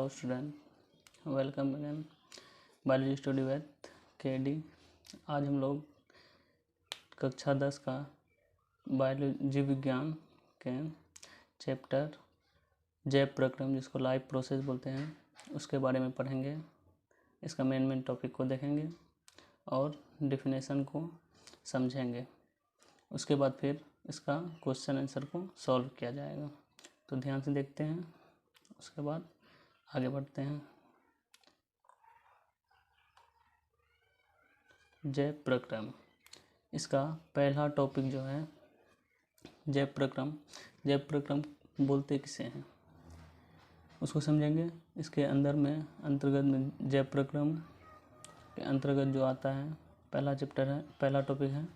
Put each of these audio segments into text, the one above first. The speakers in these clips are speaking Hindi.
Hello student, welcome again biology study with KD। आज हम लोग कक्षा 10 का बायोलॉजी विज्ञान के चैप्टर जैव प्रक्रम, जिसको लाइफ प्रोसेस बोलते हैं, उसके बारे में पढ़ेंगे। इसका मेन टॉपिक को देखेंगे और डेफिनेशन को समझेंगे। उसके बाद फिर इसका क्वेश्चन आंसर को सॉल्व किया जाएगा। तो ध्यान से देखते हैं, उसके बाद आगे बढ़ते हैं। जैव प्रक्रम, इसका पहला टॉपिक जो है जैव प्रक्रम। जैव प्रक्रम बोलते किसे हैं उसको समझेंगे। इसके अंदर में अंतर्गत में जैव प्रक्रम के अंतर्गत जो आता है, पहला चैप्टर है, पहला टॉपिक है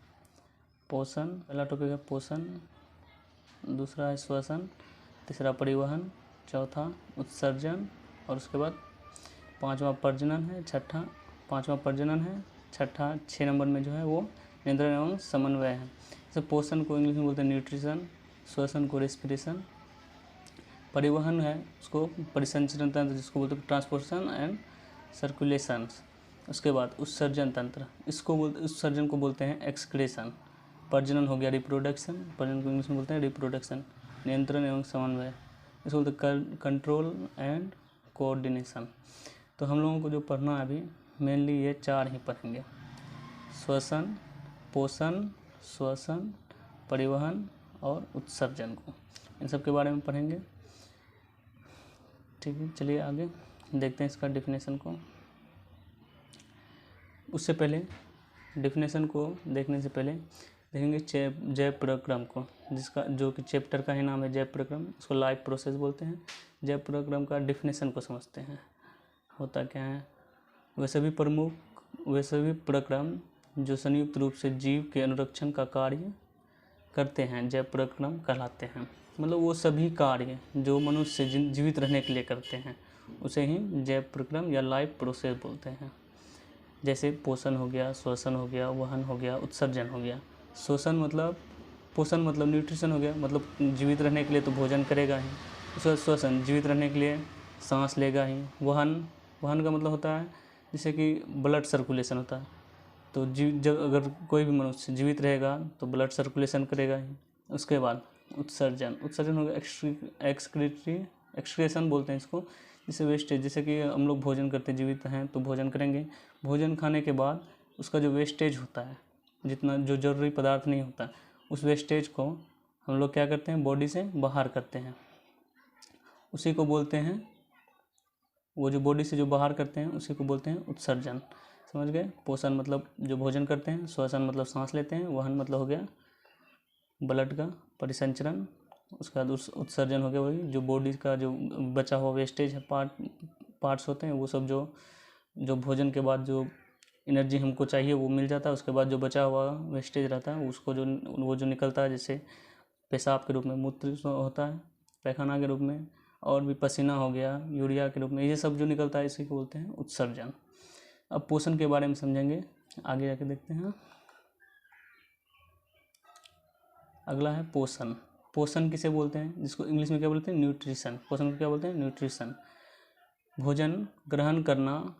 पोषण। पहला टॉपिक है पोषण, दूसरा है श्वसन, तीसरा परिवहन, चौथा उत्सर्जन, और उसके बाद पांचवा प्रजनन है, छठा 6 नंबर में जो है वो नियंत्रण एवं समन्वय है। जैसे पोषण को इंग्लिश में बोलते हैं न्यूट्रिशन, श्वसन को रेस्पिरेशन, परिवहन है उसको परिसंचरण तंत्र जिसको बोलते हैं ट्रांसपोर्टेशन एंड सर्कुलेशन। उसके बाद उत्सर्जन तंत्र, उत्सर्जन को बोलते हैं एक्सक्रीशन। प्रजनन हो गया रिप्रोडक्शन, प्रजनन को इंग्लिश में बोलते हैं रिप्रोडक्शन। नियंत्रण एवं समन्वय इसको बोलते हैं कंट्रोल एंड कोऑर्डिनेशन। तो हम लोगों को जो पढ़ना है अभी मेनली ये 4 ही पढ़ेंगे: श्वसन, पोषण, श्वसन, परिवहन और उत्सर्जन को। इन सब के बारे में पढ़ेंगे। ठीक है, चलिए आगे देखते हैं इसका डेफिनेशन को। उससे पहले डेफिनेशन को देखने से पहले देखेंगे जैव प्रक्रम को, जिसका जो कि चैप्टर का ही नाम है जैव प्रक्रम। इसको लाइफ प्रोसेस बोलते हैं। जैव प्रक्रम का डेफिनेशन को समझते हैं, होता क्या है। वे सभी प्रक्रम जो संयुक्त रूप से जीव के अनुरक्षण का कार्य करते हैं जैव प्रक्रम कहलाते हैं। मतलब वो सभी कार्य जो मनुष्य जीवित रहने के लिए करते हैं उसे ही जैव प्रक्रम या लाइफ प्रोसेस बोलते हैं। जैसे पोषण हो गया, श्वसन हो गया, वहन हो गया, उत्सर्जन हो गया। पोषण मतलब न्यूट्रिशन हो गया, मतलब जीवित रहने के लिए तो भोजन करेगा ही। उसका श्वसन जीवित रहने के लिए सांस लेगा ही। वहन का मतलब होता है जैसे कि ब्लड सर्कुलेशन होता है, तो जब अगर कोई भी मनुष्य जीवित रहेगा तो ब्लड सर्कुलेशन करेगा ही। उसके बाद उत्सर्जन हो गया एक्सक्रीशन बोलते हैं इसको, जैसे वेस्टेज। जैसे कि हम लोग भोजन करते जीवित हैं तो भोजन करेंगे, भोजन खाने के बाद उसका जो वेस्टेज होता है, जितना जो जरूरी पदार्थ नहीं होता, उस वेस्टेज को हम लोग क्या करते हैं, बॉडी से बाहर करते हैं। उसी को बोलते हैं, वो जो बॉडी से जो बाहर करते हैं उसी को बोलते हैं उत्सर्जन। समझ गए। पोषण मतलब जो भोजन करते हैं, श्वसन मतलब सांस लेते हैं, वहन मतलब हो गया ब्लड का परिसंचरण। उसके बाद उत्सर्जन हो गया वही जो बॉडी का जो बचा हुआ वेस्टेज है, पार्ट्स होते हैं, वो सब जो भोजन के बाद जो एनर्जी हमको चाहिए वो मिल जाता है। उसके बाद जो बचा हुआ वेस्टेज रहता है उसको वो जो निकलता है, जैसे पेशाब के रूप में, मूत्र होता है पैखाना के रूप में, और भी पसीना हो गया यूरिया के रूप में, ये सब जो निकलता है इसी को बोलते हैं उत्सर्जन। अब पोषण के बारे में समझेंगे, आगे जाके देखते हैं। अगला है पोषण। पोषण किसे बोलते हैं, जिसको इंग्लिश में क्या बोलते हैं, न्यूट्रिशन। पोषण को क्या बोलते हैं, न्यूट्रिशन। भोजन ग्रहण करना,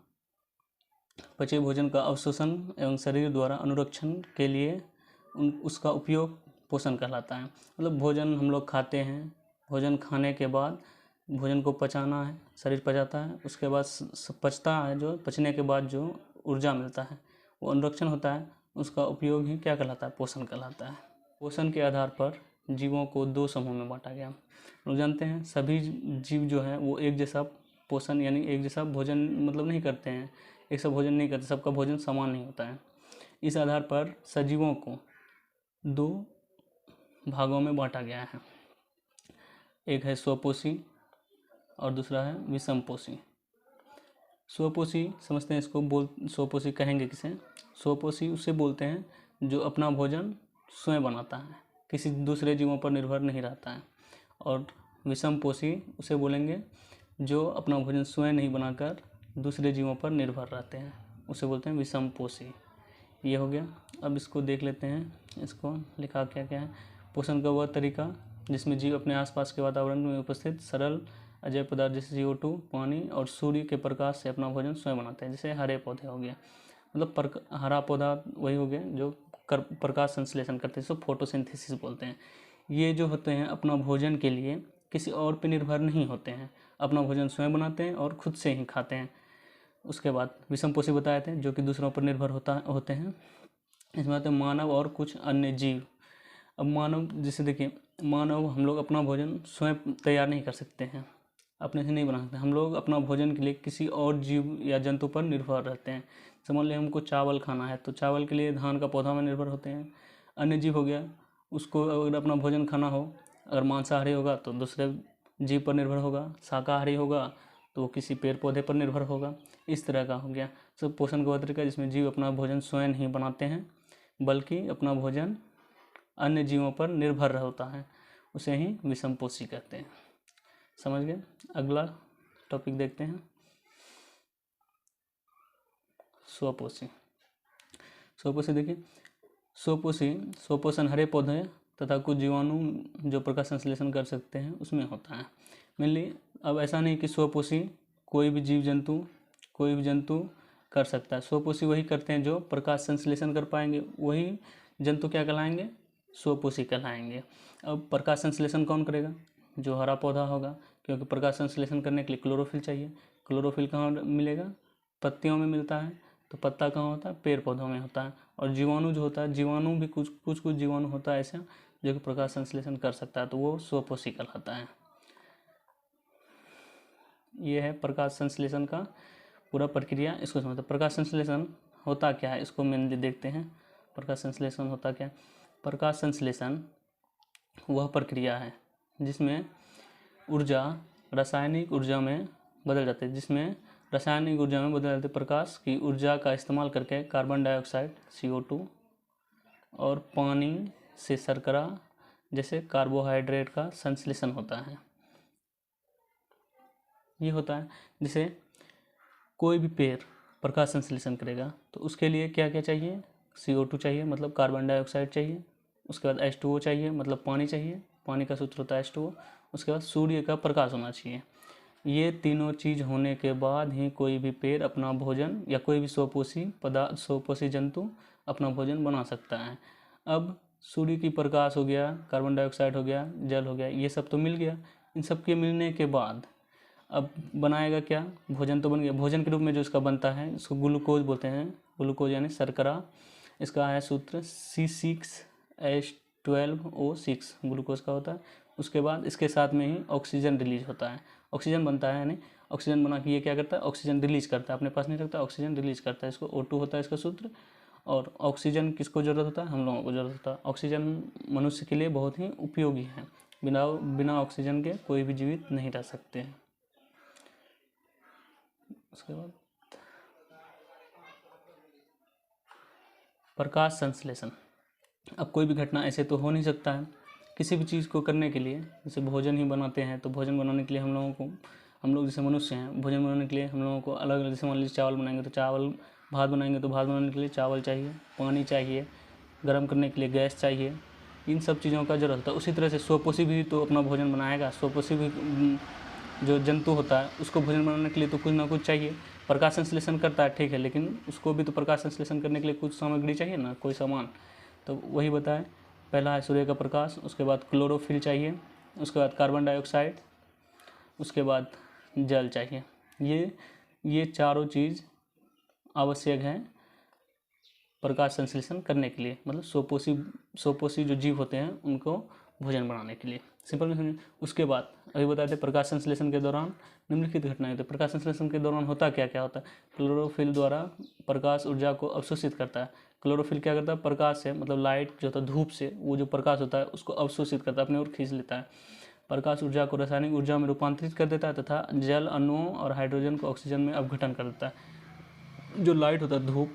पचे भोजन का अवशोषण एवं शरीर द्वारा अनुरक्षण के लिए उसका उपयोग पोषण कहलाता है। मतलब भोजन हम लोग खाते हैं, भोजन खाने के बाद भोजन को पचाना है, शरीर पचाता है, उसके बाद पचता है, जो पचने के बाद जो ऊर्जा मिलता है वो अनुरक्षण होता है, उसका उपयोग ही क्या कहलाता है, पोषण कहलाता है। पोषण के आधार पर जीवों को 2 समूह में बांटा गया। लोग जानते हैं सभी जीव जो हैं वो एक जैसा पोषण यानी एक जैसा भोजन मतलब नहीं करते हैं, एक सा भोजन नहीं करते, सबका भोजन समान नहीं होता है। इस आधार पर सजीवों को 2 भागों में बांटा गया है। एक है स्वपोषी और दूसरा है विषमपोषी। स्वपोषी समझते हैं इसको, स्वपोषी कहेंगे किसे, स्वपोषी उसे बोलते हैं जो अपना भोजन स्वयं बनाता है, किसी दूसरे जीवों पर निर्भर नहीं रहता है। और विषमपोषी उसे बोलेंगे जो अपना भोजन स्वयं नहीं बनाकर दूसरे जीवों पर निर्भर रहते हैं, उसे बोलते हैं विषमपोषी। ये हो गया। अब इसको देख लेते हैं, इसको लिखा क्या क्या है। पोषण का वह तरीका जिसमें जीव अपने आसपास के वातावरण में उपस्थित सरल अजैव पदार्थ जैसे CO2, पानी और सूर्य के प्रकाश से अपना भोजन स्वयं बनाते हैं। जैसे हरे पौधे हो गए, मतलब हरा पौधा वही हो गया जो प्रकाश संश्लेषण करते हैं, इसको फोटोसिंथेसिस बोलते हैं। ये जो होते हैं अपना भोजन के लिए किसी और पर निर्भर नहीं होते हैं, अपना भोजन स्वयं बनाते हैं और खुद से ही खाते हैं। उसके बाद विषमपोषी बताए थे जो कि दूसरों पर निर्भर होते हैं। इसमें आते हैं मानव और कुछ अन्य जीव। अब मानव, जैसे देखिए मानव, हम लोग अपना भोजन स्वयं तैयार नहीं कर सकते हैं, अपने से नहीं बना सकते। हम लोग अपना भोजन के लिए किसी और जीव या जंतु पर निर्भर रहते हैं। समझ लें हमको चावल खाना है तो चावल के लिए धान का पौधा में निर्भर होते हैं। अन्य जीव हो गया, उसको अगर अपना भोजन खाना हो, अगर मांसाहारी होगा तो दूसरे जीव पर निर्भर होगा, शाकाहारी होगा तो वो किसी पेड़ पौधे पर निर्भर होगा। इस तरह का हो गया सब पोषण का तरीका, जिसमें जीव अपना भोजन स्वयं नहीं बनाते हैं बल्कि अपना भोजन अन्य जीवों पर निर्भर होता है, उसे ही विषमपोषी कहते हैं। समझ गए? अगला टॉपिक देखते हैं, स्वपोषी। स्वपोषी देखिए, स्वपोषण हरे पौधे तथा कुछ जीवाणु जो प्रकाश संश्लेषण कर सकते हैं उसमें होता है मेनली। अब ऐसा नहीं कि स्वपोषी कोई भी जंतु कर सकता है। स्वपोषी वही करते हैं जो प्रकाश संश्लेषण कर पाएंगे, वही जंतु क्या कहलाएंगे? स्वपोषी कहलाएंगे। अब प्रकाश संश्लेषण कौन करेगा? जो हरा पौधा होगा, क्योंकि प्रकाश संश्लेषण करने के लिए क्लोरोफिल चाहिए। क्लोरोफिल कहाँ मिलेगा? पत्तियों में मिलता है। तो पत्ता कहाँ होता है? पेड़ पौधों में होता है। और जीवाणु जो होता है, जीवाणु भी कुछ जीवाणु होता है ऐसा जो कि प्रकाश संश्लेषण कर सकता है, तो वो स्वपोषी कहलाता है। ये है प्रकाश संश्लेषण का पूरा प्रक्रिया, इसको समझते हैं। प्रकाश संश्लेषण होता क्या है इसको मेनली देखते हैं। प्रकाश संश्लेषण होता क्या है? प्रकाश संश्लेषण वह प्रक्रिया है जिसमें ऊर्जा रासायनिक ऊर्जा में बदल जाती है, प्रकाश की ऊर्जा का इस्तेमाल करके कार्बन डाइऑक्साइड CO2 और पानी से शर्करा जैसे कार्बोहाइड्रेट का संश्लेषण होता है। ये होता है जैसे कोई भी पेड़ प्रकाश संश्लेषण करेगा तो उसके लिए क्या क्या चाहिए? CO2 चाहिए, मतलब कार्बन डाइऑक्साइड चाहिए। उसके बाद H2O चाहिए, मतलब पानी चाहिए, पानी का सूत्र होता है H2O। उसके बाद सूर्य का प्रकाश होना चाहिए। ये तीनों चीज़ होने के बाद ही कोई भी पेड़ अपना भोजन या कोई भी स्वपोषी जंतु अपना भोजन बना सकता है। अब सूर्य की प्रकाश हो गया, कार्बन डाइऑक्साइड हो गया, जल हो गया, ये सब तो मिल गया। इन सब के मिलने के बाद अब बनाएगा क्या? भोजन तो बन गया। भोजन के रूप में जो इसका बनता है इसको ग्लूकोज बोलते हैं। ग्लूकोज यानी शर्करा। इसका है सूत्र C6H12O6 ग्लूकोज का होता है। उसके बाद इसके साथ में ही ऑक्सीजन रिलीज होता है, ऑक्सीजन बनता है, यानी ऑक्सीजन बना के ये क्या करता है? ऑक्सीजन रिलीज करता है, अपने पास नहीं रखता, ऑक्सीजन रिलीज करता है। इसको O2 होता है इसका सूत्र। और ऑक्सीजन किसको ज़रूरत होता है? हम लोगों को ज़रूरत होता है। ऑक्सीजन मनुष्य के लिए बहुत ही उपयोगी है। बिना ऑक्सीजन के कोई भी जीवित नहीं रह सकते हैं। उसके बाद प्रकाश संश्लेषण। अब कोई भी घटना ऐसे तो हो नहीं सकता है किसी भी चीज़ को करने के लिए। जैसे भोजन ही बनाते हैं तो भोजन बनाने के लिए हम लोग जैसे मनुष्य हैं, भोजन बनाने के लिए हम लोगों को अलग अलग, जैसे मान लीजिए चावल बनाएंगे तो चावल, भात बनाएंगे तो भात बनाने के लिए चावल चाहिए, पानी चाहिए, गर्म करने के लिए गैस चाहिए, इन सब चीज़ों का जरूरत होता है। उसी तरह से स्वपोषी भी तो अपना भोजन बनाएगा। स्वपोषी भी जो जंतु होता है उसको भोजन बनाने के लिए तो कुछ ना कुछ चाहिए। प्रकाश संश्लेषण करता है ठीक है, लेकिन उसको भी तो प्रकाश संश्लेषण करने के लिए कुछ सामग्री चाहिए ना, कोई सामान। तो वही बताएं, पहला है सूर्य का प्रकाश, उसके बाद क्लोरोफिल चाहिए, उसके बाद कार्बन डाइऑक्साइड, उसके बाद जल चाहिए। ये चारों चीज़ आवश्यक हैं प्रकाश संश्लेषण करने के लिए, मतलब स्वपोषी जो जीव होते हैं उनको भोजन बनाने के लिए। सिंपल में समझिए। उसके बाद अभी बताए थे प्रकाश संश्लेषण के दौरान निम्नलिखित घटनाएं होती है। प्रकाश संश्लेषण के दौरान होता क्या क्या होता है? क्लोरोफिल द्वारा प्रकाश ऊर्जा को अवशोषित करता है। क्लोरोफिल क्या करता है? प्रकाश से, मतलब लाइट जो होता है, धूप से वो जो प्रकाश होता है उसको अवशोषित करता है, अपनी ओर खींच लेता है। प्रकाश ऊर्जा को रासायनिक ऊर्जा में रूपांतरित कर देता है तथा जल अणुओं और हाइड्रोजन को ऑक्सीजन में अपघटन कर देता है। जो लाइट होता है, धूप,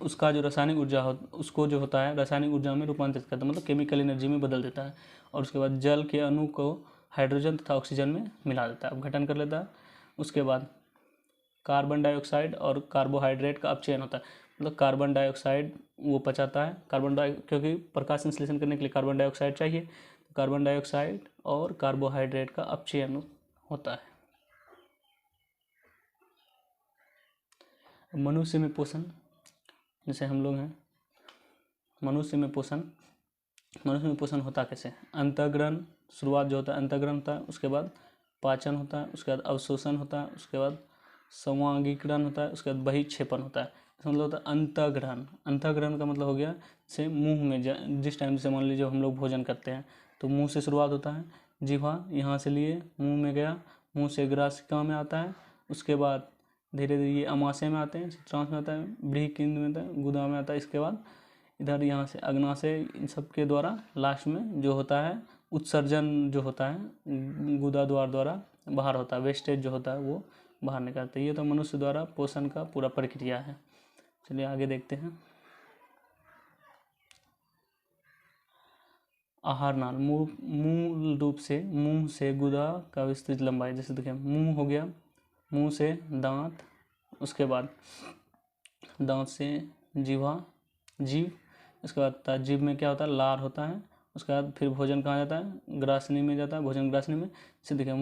उसका जो रासायनिक ऊर्जा उसको जो होता है रासायनिक ऊर्जा में रूपांतरित करता है, मतलब केमिकल एनर्जी में बदल देता है। और उसके बाद जल के अणु को हाइड्रोजन तथा ऑक्सीजन में मिला देता है, अपघटन कर लेता है। उसके बाद कार्बन डाइऑक्साइड और कार्बोहाइड्रेट का अपचयन होता है, मतलब कार्बन डाइऑक्साइड वो पचाता है, क्योंकि प्रकाश संश्लेषण करने के लिए कार्बन डाइऑक्साइड चाहिए। कार्बन डाइऑक्साइड और कार्बोहाइड्रेट का अपचयन होता है। मनुष्य में पोषण, जैसे हम लोग हैं, मनुष्य में पोषण होता कैसे? अंतःग्रहण शुरुआत जो होता है अंतःग्रहण होता है, उसके बाद पाचन होता है, उसके बाद अवशोषण होता है, उसके बाद संवागीकरण होता है, उसके बाद बहिक्षेपण होता है। इसका मतलब होता है अंतःग्रहण। अंतःग्रहण का मतलब हो गया से मुंह में जिस टाइम से मान लीजिए हम लोग भोजन करते हैं तो मुंह से शुरुआत होता है, जिह्वा यहाँ से लिए मुंह में गया, मुंह से ग्रासिका में आता है, उसके बाद धीरे धीरे ये अमाशय में आते हैं, चित्रांश में आता है, बृहकेंद्र में आता है, गुदा में आता है, इसके बाद इधर यहाँ से अग्नाशय, इन सब के द्वारा लास्ट में जो होता है उत्सर्जन जो होता है गुदा द्वारा बाहर होता है, वेस्टेज जो होता है वो बाहर निकालते हैं। ये तो मनुष्य द्वारा पोषण का पूरा प्रक्रिया है। चलिए आगे देखते हैं। आहार नाल, मूल रूप से मुंह से गुदा का विस्तृत लंबाई, जैसे देखिए मुंह हो गया, मुंह से दांत, उसके बाद दांत से जीव, उसके बाद जीभ में क्या होता है? लार होता है, उसके बाद फिर भोजन कहाँ जाता है? ग्रासनी में जाता है, भोजन ग्रासनी में से देखिए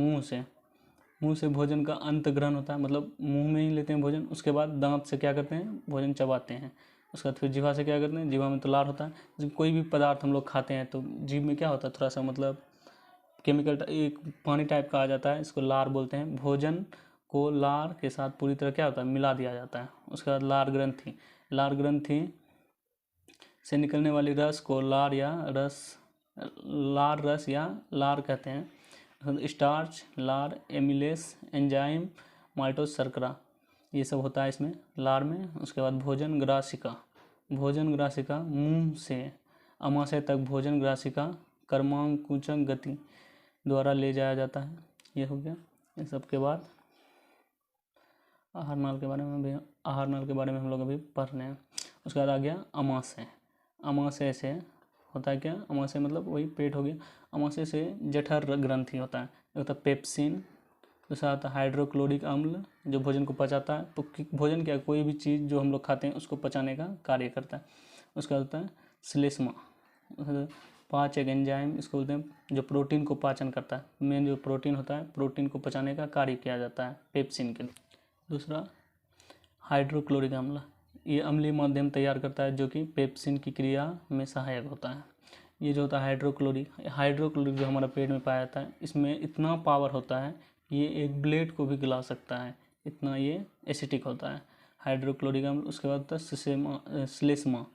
मुंह से भोजन का अंतग्रहण होता है, मतलब मुंह में ही लेते हैं भोजन, उसके बाद दांत से क्या करते हैं? भोजन चबाते हैं, उसके बाद फिर जीवा से क्या करते हैं? जीवा में तो लार होता है। जब कोई भी पदार्थ हम लोग खाते हैं तो जीभ में क्या होता है? थोड़ा सा मतलब केमिकल एक पानी टाइप का आ जाता है, इसको लार बोलते हैं। भोजन को लार के साथ पूरी तरह क्या होता है? मिला दिया जाता है। उसके बाद लार ग्रंथि से निकलने वाली रस को लार रस या लार कहते हैं। स्टार्च, लार, एमिलेस, एंजाइम, माल्टोज, शर्करा, ये सब होता है इसमें लार में। उसके बाद भोजन ग्रासिका मुंह से अमाशय तक भोजन ग्रासिका कर्मांकुचन गति द्वारा ले जाया जाता है। ये हो गया। इन सब के बाद आहार नाल के बारे में हम लोग अभी पढ़ रहे हैं। उसके बाद आ गया अमाशय से होता है क्या? अमाशय मतलब वही पेट हो गया। अमाशय से जठर ग्रंथि होता है, एक होता है पेप्सिन, दूसरा आता है हाइड्रोक्लोरिक अम्ल जो भोजन को पचाता है। भोजन क्या, कोई भी चीज़ जो हम लोग खाते हैं उसको पचाने का कार्य करता है। उसका होता है श्लेष्मा, पाचक एंजाइम इसको बोलते हैं, जो प्रोटीन को पाचन करता है। मेन जो प्रोटीन होता है, प्रोटीन को पचाने का कार्य किया जाता है पेप्सिन के लिए। दूसरा हाइड्रोक्लोरिक अम्ल, ये अम्लीय माध्यम तैयार करता है जो कि पेप्सिन की क्रिया में सहायक होता है। ये जो होता है हाइड्रोक्लोरिक जो हमारा पेट में पाया जाता है, इसमें इतना पावर होता है कि ये एक ब्लेड को भी गला सकता है, इतना ये एसिटिक होता है हाइड्रोक्लोरिक अम्ल। उसके बाद होता है श्लेष्मा,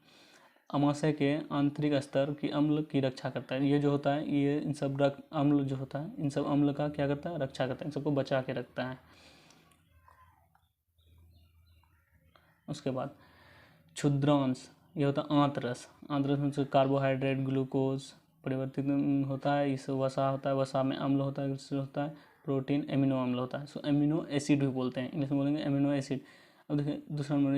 अमाशय के आंतरिक स्तर की अम्ल की रक्षा करता है। ये जो होता है ये इन सब अम्ल जो होता है, इन सब अम्ल का क्या करता है? रक्षा करता है, इन सबको बचा के रखता है। उसके बाद क्षुद्रांश, ये होता है आंतरस में से कार्बोहाइड्रेट, ग्लूकोज परिवर्तित होता है। इस वसा होता है, वसा में अम्ल होता है, होता है प्रोटीन, एमिनो अम्ल होता है। सो एमिनो एसिड भी बोलते हैं, इंग्लिश में बोलेंगे एमिनो एसिड। अब देखिए दूसरा नंबर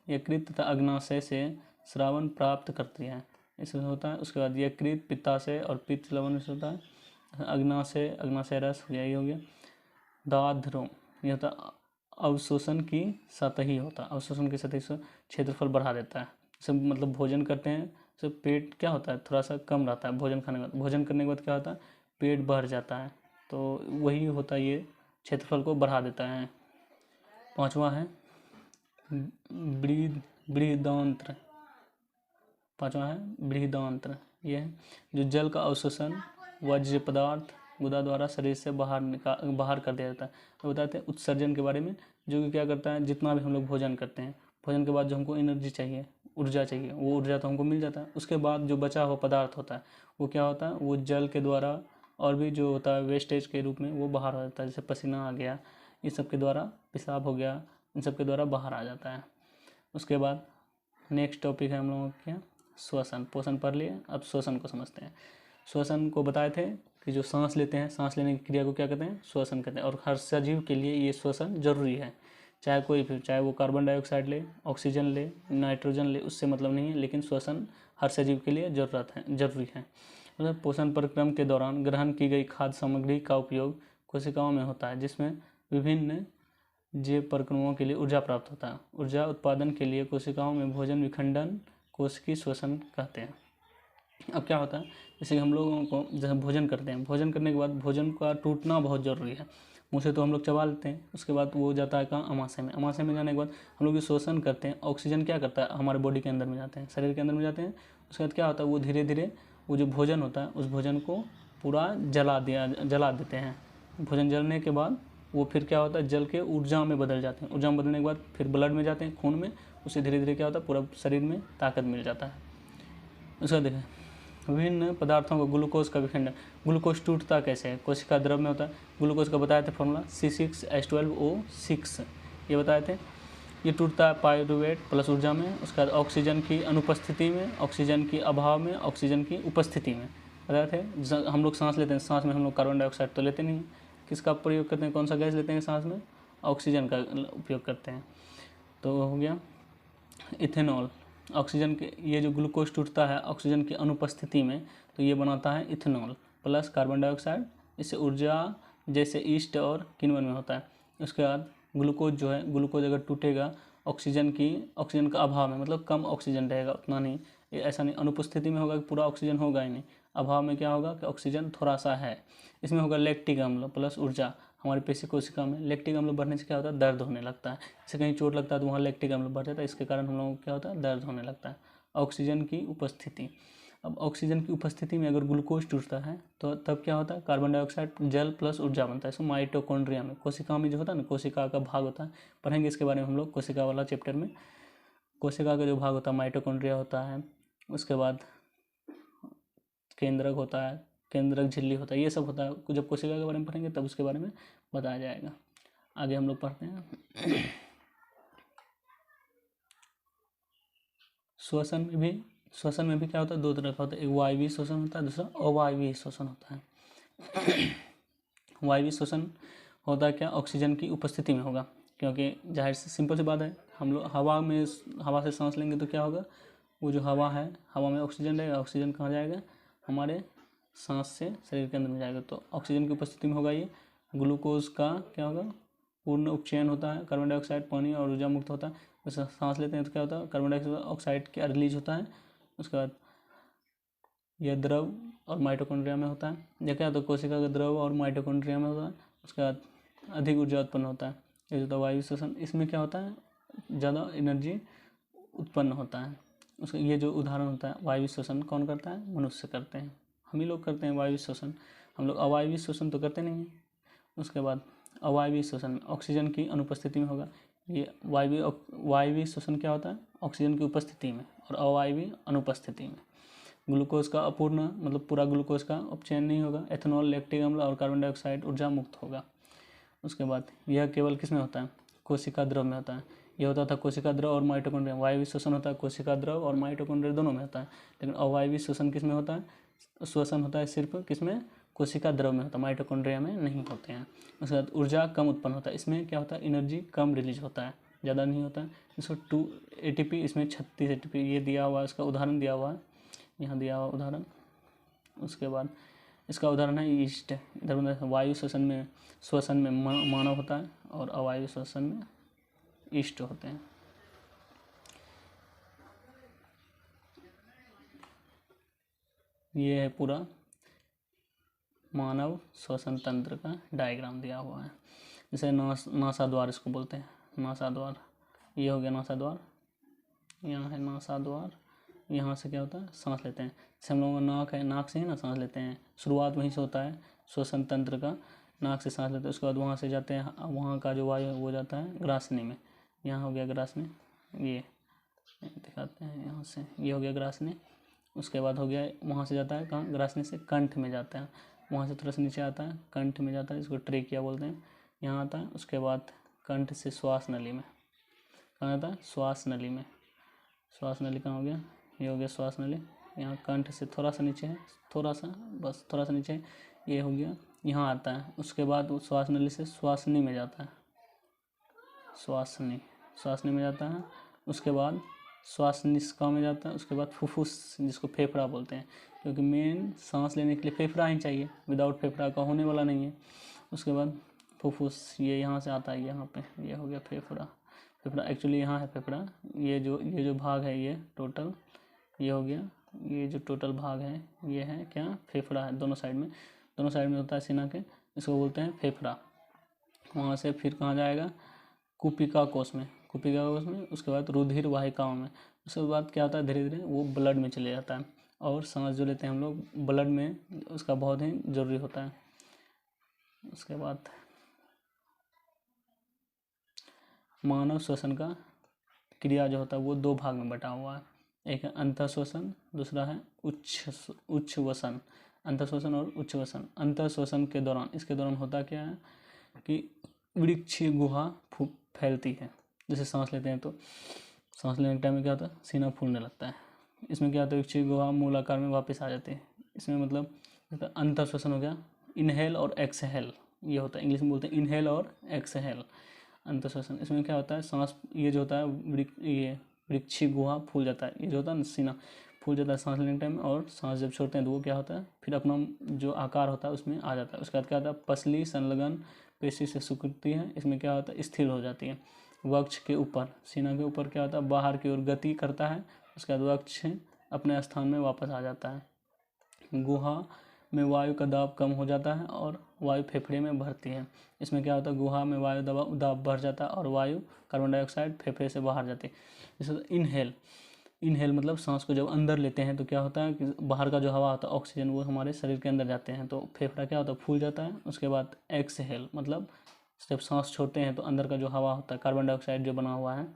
यकृत तथा अग्नाशय से श्रावण प्राप्त करती है, इसमें होता है। उसके बाद यकृत पित्ताशय और पित्त लवण से होता है। अग्नाशय रस यही हो गया। दादरों, ये होता है अवशोषण की सतही होता है, अवशोषण की सतही से क्षेत्रफल बढ़ा देता है। सब मतलब भोजन करते हैं तो पेट क्या होता है? थोड़ा सा कम रहता है भोजन खाने के बाद। भोजन करने के बाद क्या होता है? पेट बढ़ जाता है, तो वही होता है, ये क्षेत्रफल को बढ़ा देता है। पांचवा है बृहदांत्र, ये है जो जल का अवशोषण वर्ज्य पदार्थ गुदा द्वारा शरीर से बाहर कर दिया जाता है। तो बताते हैं उत्सर्जन के बारे में, जो कि क्या करता है? जितना भी हम लोग भोजन करते हैं, भोजन के बाद जो हमको एनर्जी चाहिए, ऊर्जा चाहिए, वो ऊर्जा तो हमको मिल जाता है। उसके बाद जो बचा हुआ पदार्थ होता है वो क्या होता है? वो जल के द्वारा और भी जो होता है वेस्टेज के रूप में वो बाहर आ जाता है, जैसे पसीना आ गया, इस सब के द्वारा, पेशाब हो गया, इन सब के द्वारा बाहर आ जाता है। उसके बाद नेक्स्ट टॉपिक है हम लोगों के श्वसन। पोषण पढ़ लिए, अब श्वसन को समझते हैं। श्वसन को बताए थे कि जो सांस लेते हैं, सांस लेने की क्रिया को क्या कहते हैं? श्वसन कहते हैं। और हर सजीव के लिए ये श्वसन जरूरी है, चाहे कोई भी, चाहे वो कार्बन डाइऑक्साइड ले, ऑक्सीजन ले, नाइट्रोजन ले, उससे मतलब नहीं है, लेकिन श्वसन हर सजीव के लिए जरूरी है। मतलब पोषण प्रक्रम के दौरान ग्रहण की गई खाद्य सामग्री का उपयोग कोशिकाओं में होता है, जिसमें विभिन्न जैव प्रक्रियाओं के लिए ऊर्जा प्राप्त होता है। ऊर्जा उत्पादन के लिए कोशिकाओं में भोजन विखंडन कोशिकीय श्वसन कहते हैं। अब क्या होता है, जैसे कि हम लोगों को जैसे भोजन करते हैं, भोजन करने के बाद भोजन का टूटना बहुत ज़रूरी है। मुँह से तो हम लोग चबा लेते हैं, उसके बाद वो जाता है कहाँ, अमाशय में। अमाशय में जाने के बाद हम लोग जो शोषण करते हैं, ऑक्सीजन क्या करता है, हमारे बॉडी के अंदर में जाते हैं, शरीर के अंदर में जाते हैं। उसके बाद क्या होता है, वो धीरे धीरे वो जो भोजन होता है उस भोजन को पूरा जला देते हैं। भोजन जलने के बाद वो फिर क्या होता है, जल के ऊर्जा में बदल जाते हैं। ऊर्जा में बदलने के बाद फिर ब्लड में जाते हैं, खून में। उससे धीरे धीरे क्या होता है, पूरा शरीर में ताकत मिल जाता है। उसका देखें, विभिन्न पदार्थों को ग्लूकोज का विखंडन। ग्लूकोज टूटता कैसे है, कोशिका द्रव में होता है। ग्लूकोज का बताए थे फॉर्मूला C6H12O6, ये बताए थे। ये टूटता है पायरुवेट प्लस ऊर्जा में। उसके बाद ऑक्सीजन की अनुपस्थिति में, ऑक्सीजन की अभाव में, ऑक्सीजन की उपस्थिति में। बताए थे हम लोग सांस लेते हैं, सांस में हम लोग कार्बन डाइऑक्साइड तो लेते नहीं हैं। किसका प्रयोग करते हैं, कौन सा गैस लेते हैं सांस में, ऑक्सीजन का उपयोग करते हैं। तो हो गया इथेनॉल। ऑक्सीजन के, ये जो ग्लूकोज टूटता है ऑक्सीजन की अनुपस्थिति में, तो ये बनाता है इथेनॉल प्लस कार्बन डाइऑक्साइड। इससे ऊर्जा जैसे ईस्ट और किण्वन में होता है। उसके बाद ग्लूकोज जो है, ग्लूकोज अगर टूटेगा ऑक्सीजन का अभाव में, मतलब कम ऑक्सीजन रहेगा, उतना नहीं, ये ऐसा नहीं अनुपस्थिति में होगा कि पूरा ऑक्सीजन होगा ही नहीं। अभाव में क्या होगा कि ऑक्सीजन थोड़ा सा है। इसमें होगा लैक्टिक अम्ल प्लस ऊर्जा। हमारी पेशी कोशिका में लैक्टिक अम्ल बढ़ने से क्या होता है, दर्द होने लगता है। जैसे कहीं चोट लगता है तो वहाँ लैक्टिक अम्ल बढ़ जाता है, इसके कारण हम लोगों को क्या होता है, दर्द होने लगता है। ऑक्सीजन की उपस्थिति। अब ऑक्सीजन की उपस्थिति में अगर ग्लूकोज टूटता है तो तब क्या होता है, कार्बन डाइऑक्साइड जल प्लस ऊर्जा बनता है। इसमें माइटोकॉन्ड्रिया में, कोशिका में जो होता है ना, कोशिका का भाग होता है, पढ़ेंगे इसके बारे में हम लोग कोशिका वाला चैप्टर में। कोशिका का जो भाग होता है माइटोकॉन्ड्रिया होता है। उसके बाद केंद्रक होता है, केंद्रक झिल्ली होता है, ये सब होता है। जब कोशिका के बारे में पढ़ेंगे तब उसके बारे में बताया जाएगा। आगे हम लोग पढ़ते हैं श्वसन में भी क्या होता है, दो तरह का होता है। एक वायवीय श्वसन होता है, दूसरा अवायवीय श्वसन होता है। वायवीय श्वसन होता है क्या, ऑक्सीजन की उपस्थिति में होगा, क्योंकि जाहिर से सिंपल सी बात है, हम लोग हवा से सांस लेंगे तो क्या होगा, वो जो हवा है, हवा में ऑक्सीजन रहेगा, ऑक्सीजन कहाँ जाएगा, हमारे सांस से शरीर के अंदर में जाएगा। तो ऑक्सीजन की उपस्थिति में होगा ये। ग्लूकोज का क्या होगा, पूर्ण उपचयन होता है, कार्बन डाइऑक्साइड, पानी और ऊर्जा मुक्त होता है। जैसे सांस लेते हैं तो क्या होता है, कार्बन डाइऑक्साइड क्या रिलीज होता है। उसके बाद यह द्रव और माइटोकॉन्ड्रिया में होता है। यह क्या होता है, कोशिका का द्रव और माइटोकॉन्ड्रिया में होता है। उसके बाद अधिक ऊर्जा उत्पन्न होता है। ये जो वायु श्वसन, इसमें क्या होता है, ज़्यादा एनर्जी उत्पन्न होता है। उसका ये जो उदाहरण होता है, वायु श्वसन कौन करता है, मनुष्य करते हैं, हम ही लोग करते हैं वायु श्वसन। हम लोग अवायवीय श्वसन तो करते नहीं हैं। उसके बाद अवायवीय श्वसन में ऑक्सीजन की अनुपस्थिति में होगा। ये वायवीय श्वसन क्या होता है, ऑक्सीजन की उपस्थिति में, और अवायवीय अनुपस्थिति में। ग्लूकोज का अपूर्ण, मतलब पूरा ग्लूकोज का उपचयन नहीं होगा। एथेनॉल, लैक्टिक अम्ल और कार्बन डाइऑक्साइड ऊर्जा मुक्त होगा। उसके बाद यह केवल किस में होता है, कोशिका द्रव में होता है। यह होता था कोशिका द्रव और माइटोकॉन्ड्रिया। वायवीय श्वसन होता है कोशिका द्रव और माइटोकॉन्ड्रिया दोनों में होता है। लेकिन अवायवीय श्वसन किस में होता है, श्वसन होता है सिर्फ किसमें, कोशिका द्रव में होता है, माइटोकॉन्ड्रिया में नहीं होते हैं। उसके बाद ऊर्जा कम उत्पन्न होता है। इसमें क्या होता है, एनर्जी कम रिलीज होता है, ज़्यादा नहीं होता है। इसको 2 ATP, इसमें 36 ATP ये दिया हुआ है, इसका उदाहरण दिया हुआ है, यहाँ दिया हुआ उदाहरण। उसके बाद इसका उदाहरण है ईस्ट। इधर वायु श्वसन में मानव होता है और अवायु श्वसन में ईस्ट होते हैं। ये है पूरा मानव श्वसन तंत्र का डायग्राम दिया हुआ है। जैसे नासा द्वार इसको बोलते हैं, नासा द्वार। ये हो गया नासा द्वार, यहाँ है नासा द्वार। यहाँ से क्या होता है, सांस लेते हैं। जैसे हम लोगों का नाक है, नाक से ही ना सांस लेते हैं, शुरुआत वहीं से होता है श्वसन तंत्र का, नाक से सांस लेते हैं। उसके बाद वहाँ से जाते हैं, वहाँ का जो वायु वो जाता है ग्रासनी में। यहाँ हो गया ग्रासनी, ये दिखाते हैं यहाँ से, ये हो गया ग्रासनी। उसके बाद हो गया, वहाँ से जाता है कहाँ, ग्रासनी से कंठ में जाता है, वहाँ से थोड़ा सा नीचे आता है, कंठ में जाता है, इसको ट्रेकिया बोलते हैं, यहाँ आता है। उसके बाद कंठ से श्वास नली में, कहाँ आता है, श्वास नली में। श्वास नली कहाँ हो गया, ये हो गया श्वास नली। यहाँ कंठ से थोड़ा सा नीचे है, थोड़ा सा, बस थोड़ा सा नीचे, ये हो गया, यहाँ आता है। उसके बाद वो श्वास नली से श्वासनी में जाता है, श्वासनी में जाता है। उसके बाद श्वास निष्का में जाता है। उसके बाद फुफ्फुस, जिसको फेफड़ा बोलते हैं, क्योंकि मेन सांस लेने के लिए फेफड़ा ही चाहिए, विदाउट फेफड़ा का होने वाला नहीं है। उसके बाद फुफ्फुस, ये यहाँ से आता है, यहाँ पे, ये हो गया फेफड़ा। फेफड़ा एक्चुअली यहाँ है फेफड़ा, ये जो भाग है ये टोटल, ये हो गया ये जो टोटल भाग है ये है क्या, फेफड़ा है। दोनों साइड में होता है सीना के, इसको बोलते हैं फेफड़ा। वहाँ से फिर कहाँ जाएगा, कुपिका कोश में, उसके बाद रुधिर वाहिकाओं में, उसके बाद क्या होता है, धीरे धीरे वो ब्लड में चले जाता है। और सांस जो लेते हैं हम लोग ब्लड में, उसका बहुत ही ज़रूरी होता है। उसके बाद मानव श्वसन का क्रिया जो होता है वो 2 भाग में बटा हुआ है। एक है अंतःश्वसन, दूसरा है उच्छ्वसन। अंतःश्वसन और उच्छ्वसन। अंतःश्वसन के दौरान, इसके दौरान होता क्या है कि वृक्षीय गुहा फैलती है। जैसे सांस लेते हैं तो सांस लेने के टाइम में क्या होता है, सीना फूलने लगता है। इसमें क्या होता है, वृक्षीय गुहा मूलाकार में वापस आ जाती है। इसमें मतलब अंतःश्वसन हो गया, इनहेल और एक्सहेल, ये होता है। इंग्लिश में बोलते हैं इनहेल और एक्सहेल, अंतःश्वसन। इसमें क्या होता है, सांस ये जो होता है ये वृक्षीय गुहा फूल जाता है। ये जो होता है ना, सीना फूल जाता है सांस लेने के टाइम में, और सांस जब छोड़ते हैं तो वो क्या होता है, फिर अपना जो आकार होता है उसमें आ जाता है। उसके बाद क्या होता है, पसली संलग्न पेशी से सिकुड़ती है। इसमें क्या होता है, स्थिर हो जाती है। वक्ष के ऊपर, सीना के ऊपर क्या होता है, बाहर की ओर गति करता है। उसके बाद वक्ष अपने स्थान में वापस आ जाता है। गुहा में वायु का दाब कम हो जाता है और वायु फेफड़े में भरती है। इसमें क्या होता है, गुहा में वायु दाब बढ़ जाता है और वायु कार्बन डाइऑक्साइड फेफड़े से बाहर जाती है। जैसे इनहेल मतलब सांस को जब अंदर लेते हैं तो क्या होता है कि बाहर का जो हवा होता है, ऑक्सीजन, वो हमारे शरीर के अंदर जाते हैं, तो फेफड़ा क्या होता है, फूल जाता है। उसके बाद एक्सहेल मतलब जब सांस छोड़ते हैं तो अंदर का जो हवा होता है, कार्बन डाइऑक्साइड जो बना हुआ है,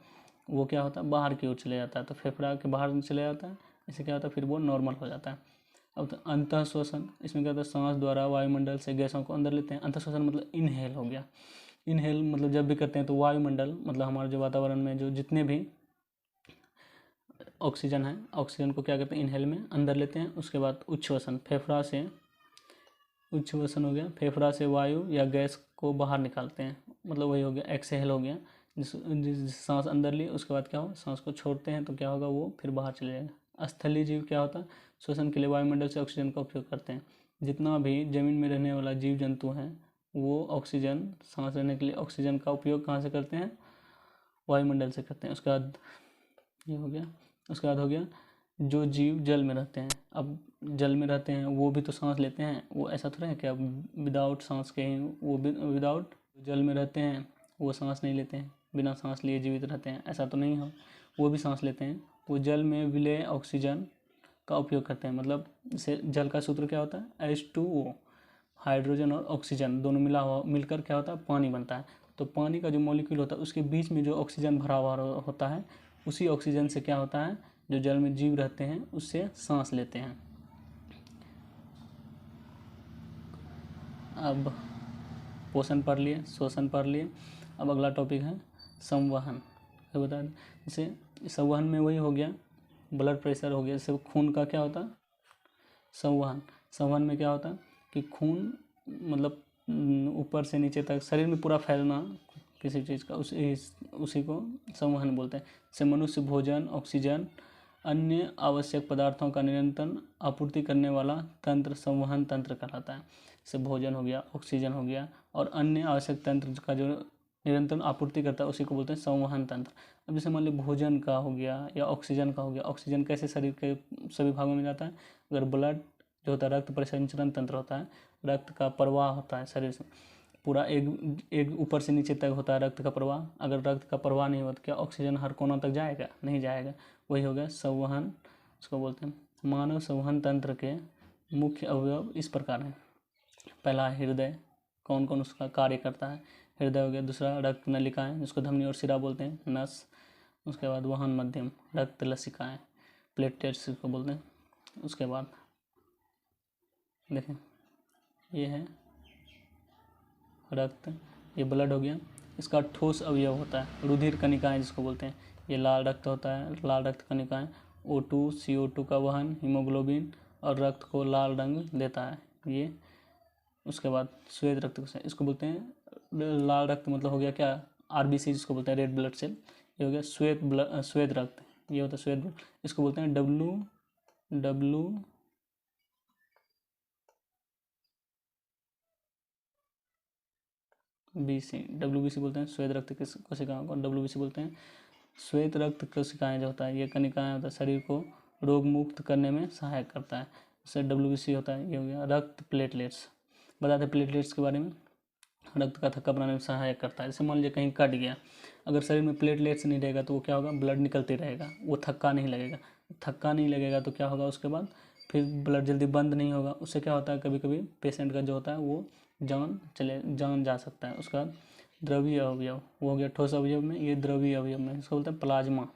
वो क्या होता है, बाहर की ओर चले जाता है, तो फेफड़ा के बाहर चले जाता है। इससे क्या होता है, फिर वो नॉर्मल हो जाता है। अब तो अंतःश्वसन, इसमें क्या होता है, सांस द्वारा वायुमंडल से गैसों को अंदर लेते हैं। अंतःश्वसन मतलब इनहेल हो गया। इनहेल मतलब जब भी करते हैं तो वायुमंडल मतलब हमारे जो वातावरण में जो जितने भी ऑक्सीजन है, ऑक्सीजन को क्या करते हैं, इनहेल में अंदर लेते हैं। उसके बाद उच्छ्वसन, उच्छ्वसन हो गया, फेफड़ा से वायु या गैस को बाहर निकालते हैं, मतलब वही हो गया एक्सहेल हो गया। जिस सांस अंदर ली, उसके बाद क्या हो, सांस को छोड़ते हैं तो क्या होगा, वो फिर बाहर चले जाएगा। स्थलीय जीव क्या होता है, श्वसन के लिए वायुमंडल से ऑक्सीजन का उपयोग करते हैं। जितना भी जमीन में रहने वाला जीव जंतु हैं वो ऑक्सीजन, सांस लेने के लिए ऑक्सीजन का उपयोग कहाँ से करते हैं, वायुमंडल से करते हैं। उसके बाद ये हो गया। उसके बाद हो गया जो जीव जल में रहते हैं। अब जल में रहते हैं वो भी तो सांस लेते हैं, वो ऐसा थोड़ा है कि अब विदाउट सांस के ही वो विदाउट जल में रहते हैं वो सांस नहीं लेते हैं, बिना सांस लिए जीवित रहते हैं, ऐसा तो नहीं हो, वो भी सांस लेते हैं। वो जल में विलेय ऑक्सीजन का उपयोग करते हैं। मतलब जैसे जल का सूत्र क्या होता है, H2O, हाइड्रोजन और ऑक्सीजन दोनों मिलकर क्या होता है, पानी बनता है। तो पानी का जो मॉलिक्यूल होता है उसके बीच में जो ऑक्सीजन भरा हुआ होता है, उसी ऑक्सीजन से क्या होता है, जो जल में जीव रहते हैं उससे सांस लेते हैं। अब पोषण पढ़ लिए, श्वसन पढ़ लिए। अब अगला टॉपिक है संवहन। तो बता दें, जैसे संवहन में वही हो गया, ब्लड प्रेशर हो गया। जैसे खून का क्या होता है, संवहन में क्या होता है कि खून मतलब ऊपर से नीचे तक शरीर में पूरा फैलना किसी चीज़ का, उसी को संवहन बोलते हैं। जैसे मनुष्य भोजन, ऑक्सीजन, अन्य आवश्यक पदार्थों का निरंतर आपूर्ति करने वाला तंत्र संवहन तंत्र कहलाता है। जैसे भोजन हो गया, ऑक्सीजन हो गया और अन्य आवश्यक तंत्र का जो निरंतर आपूर्ति करता है उसी को बोलते हैं संवहन तंत्र। अब जैसे मान लो भोजन का हो गया या ऑक्सीजन का हो गया, ऑक्सीजन कैसे शरीर के सभी भागों में जाता है, अगर ब्लड जो होता है, रक्त परिसंचरण तंत्र होता है, रक्त का प्रवाह होता है शरीर से पूरा, एक ऊपर से नीचे तक होता है रक्त का प्रवाह। अगर रक्त का प्रवाह नहीं हो तो क्या ऑक्सीजन हर कोनों तक जाएगा, नहीं जाएगा। वही हो गया संवहन, उसको बोलते हैं। मानव संवहन तंत्र के मुख्य अवयव इस प्रकार हैं। पहला हृदय, कौन कौन उसका कार्य करता है, हृदय हो गया। दूसरा रक्त नलिकाएं, जिसको धमनी और सिरा बोलते हैं, नस। उसके बाद वाहन मध्यम, रक्त लसिकाएं, प्लेटलेट्स को बोलते हैं। उसके बाद देखें, ये है रक्त, ये ब्लड हो गया। इसका ठोस अवयव होता है रुधिर कणिकाएं, जिसको बोलते हैं। ये लाल रक्त होता है, लाल रक्त कणिकाएं O2 CO2 का वहन, हीमोग्लोबिन और रक्त को लाल रंग देता है ये। उसके बाद श्वेत रक्त, इसको बोलते हैं लाल रक्त, मतलब हो गया क्या, RBC जिसको बोलते हैं, रेड ब्लड सेल। ये हो गया श्वेत रक्त, ये होता है श्वेत ब्लड, इसको बोलते हैं WBC बोलते हैं श्वेत रक्त कोशिकाओं को, WBC बोलते हैं। श्वेत रक्त कोशिकाएं जो होता है, ये कणिकाएं होता है, शरीर को रोग मुक्त करने में सहायक करता है। जैसे WBC होता है, ये हो गया। रक्त प्लेटलेट्स, बताते प्लेटलेट्स के बारे में, रक्त का थक्का बनाने में सहायक करता है। जैसे मान लीजिए कहीं कट गया, अगर शरीर में प्लेटलेट्स नहीं रहेगा तो वो क्या होगा, ब्लड निकलते रहेगा, वो थक्का नहीं लगेगा। थक्का नहीं लगेगा तो क्या होगा, उसके बाद फिर ब्लड जल्दी बंद नहीं होगा। उससे क्या होता है, कभी कभी पेशेंट का जो होता है वो जान जा सकता है। उसका द्रवीय अवयव, वो हो गया ठोस अवयव में, ये द्रवीय अवयव में इसको बोलते हैं प्लाज्मा।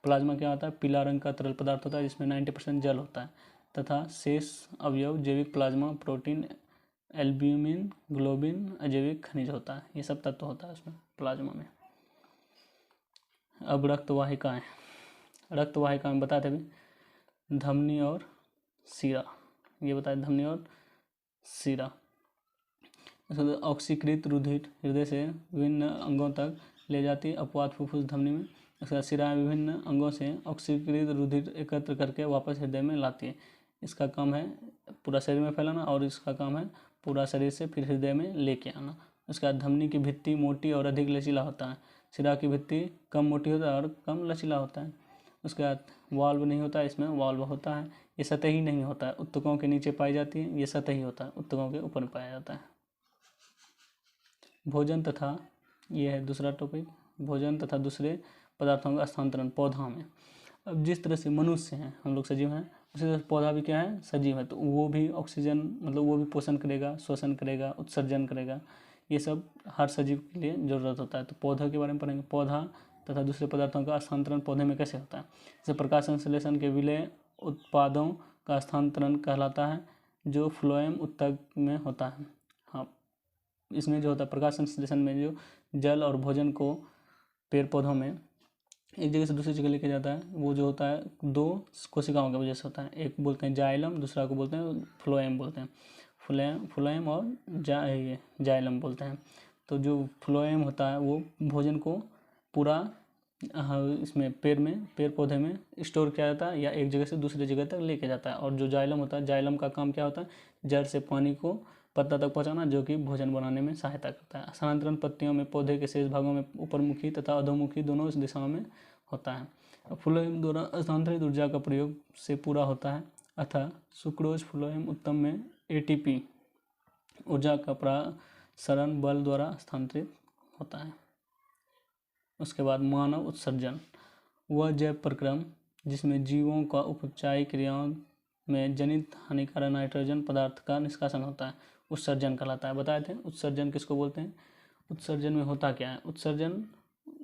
प्लाज्मा क्या होता है, पीला रंग का तरल पदार्थ होता है जिसमें 90% जल होता है, तथा शेष अवयव जैविक प्लाज्मा, प्रोटीन, एल्ब्यूमिन, ग्लोबिन, अजैविक खनिज होता है। ये सब तत्व होता है उसमें प्लाज्मा में। अब रक्तवाहिकाएं, रक्तवाहिका में बताते भी धमनी और शिरा, ये बताए धमनी और शिरा। ऑक्सीकृत रुधिर हृदय से विभिन्न अंगों तक ले जाती है, अपवाद फुफ्फुस धमनी में। इसका शिरा विभिन्न अंगों से ऑक्सीकृत रुधिर एकत्र करके वापस हृदय में लाती है। इसका काम है पूरा शरीर में फैलाना, और इसका काम है पूरा शरीर से फिर हृदय में लेके आना। उसका धमनी की भित्ति मोटी और अधिक लचीला होता है, शिरा की भित्ति कम मोटी होता है और कम लचीला होता है। उसके बाद वाल्व नहीं होता है, इसमें वाल्व होता है। ये सतही नहीं होता है, ऊतकों के नीचे पाई जाती है, ये सतही होता है, ऊतकों के ऊपर पाया जाता है। भोजन तथा, ये है दूसरा टॉपिक, भोजन तथा दूसरे पदार्थों का स्थानांतरण पौधा में। अब जिस तरह से मनुष्य हैं, हम लोग सजीव हैं, उसी तरह पौधा भी क्या है, सजीव है। तो वो भी ऑक्सीजन, मतलब वो भी पोषण करेगा, श्वसन करेगा, उत्सर्जन करेगा, ये सब हर सजीव के लिए ज़रूरत होता है। तो पौधा के बारे में पढ़ेंगे, पौधा तथा दूसरे पदार्थों का स्थानांतरण पौधे में कैसे होता है। जैसे प्रकाश संश्लेषण के विलय उत्पादों का स्थानांतरण कहलाता है, जो फ्लोएम ऊतक में होता है। हाँ, इसमें जो होता है प्रकाश संश्लेषण में जो जल और भोजन को पेड़ पौधों में एक जगह से दूसरी जगह लेके जाता है, वो जो होता है दो कोशिकाओं की वजह से होता है। एक बोलते हैं जाइलम, दूसरा को बोलते हैं फ्लोएम बोलते हैं। फ्लोएम और जाइलम बोलते हैं। तो जो फ्लोएम होता है वो भोजन को पूरा इसमें पेड़ पौधे में स्टोर किया जाता है या एक जगह से दूसरी जगह तक लेके जाता है। और जो जाइलम होता है, जाइलम का काम क्या होता है, जड़ से पानी को पत्ता तक पहुंचाना, जो कि भोजन बनाने में सहायता करता है। स्थानांतरण पत्तियों में पौधे के शेष भागों में ऊपरमुखी तथा अधोमुखी दोनों इस दिशाओं में होता है। फ्लोएम द्वारा स्थानांतरित ऊर्जा का प्रयोग से पूरा होता है, अतः सुक्रोज फ्लोएम उत्तम में ATP ऊर्जा का प्रसारण बल द्वारा स्थानांतरित होता है। उसके बाद मानव उत्सर्जन, वह जैव प्रक्रम जिसमें जीवों का उपचायी क्रियाओं में जनित हानिकारक नाइट्रोजन पदार्थ का निष्कासन होता है, उत्सर्जन कहलाता है। बताए थे उत्सर्जन किसको बोलते हैं। उत्सर्जन में होता क्या है, उत्सर्जन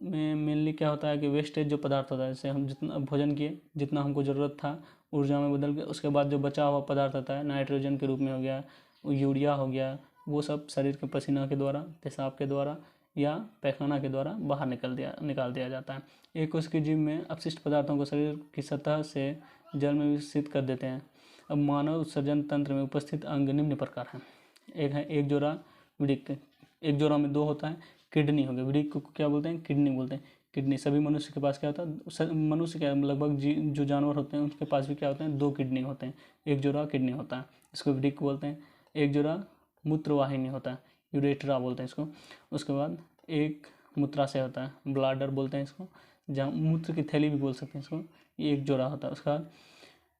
में मेनली क्या होता है कि वेस्टेज जो पदार्थ होता है, जैसे हम जितना भोजन किए, जितना हमको ज़रूरत था ऊर्जा में बदल के, उसके बाद जो बचा हुआ पदार्थ होता है नाइट्रोजन के रूप में हो गया, यूरिया हो गया, वो सब शरीर के पसीना के द्वारा, पेशाब के द्वारा या पैखाना के द्वारा बाहर निकाल दिया जाता है। एक उसके जीव में अपशिष्ट पदार्थों को शरीर की सतह से जल में विकसित कर देते हैं। अब मानव उत्सर्जन तंत्र में उपस्थित अंग निम्न प्रकार हैं। एक है एक जोड़ा वृक्क, एक जोड़ा में दो होता है। किडनी हो गया, वृक्क को क्या बोलते हैं, किडनी बोलते हैं। किडनी सभी मनुष्य के पास क्या होता है, मनुष्य क्या लगभग जो जानवर होते हैं उनके पास भी क्या होते हैं, दो किडनी होते हैं, एक जोड़ा किडनी होता है, इसको वृक्क बोलते हैं। एक जोड़ा मूत्रवाहिनी होता है, यूरेट्रा बोलते हैं इसको। उसके बाद एक मूत्राशय होता है, ब्लाडर बोलते हैं इसको, जहाँ मूत्र की थैली भी बोल सकते हैं इसको, ये एक जोड़ा होता है। उसका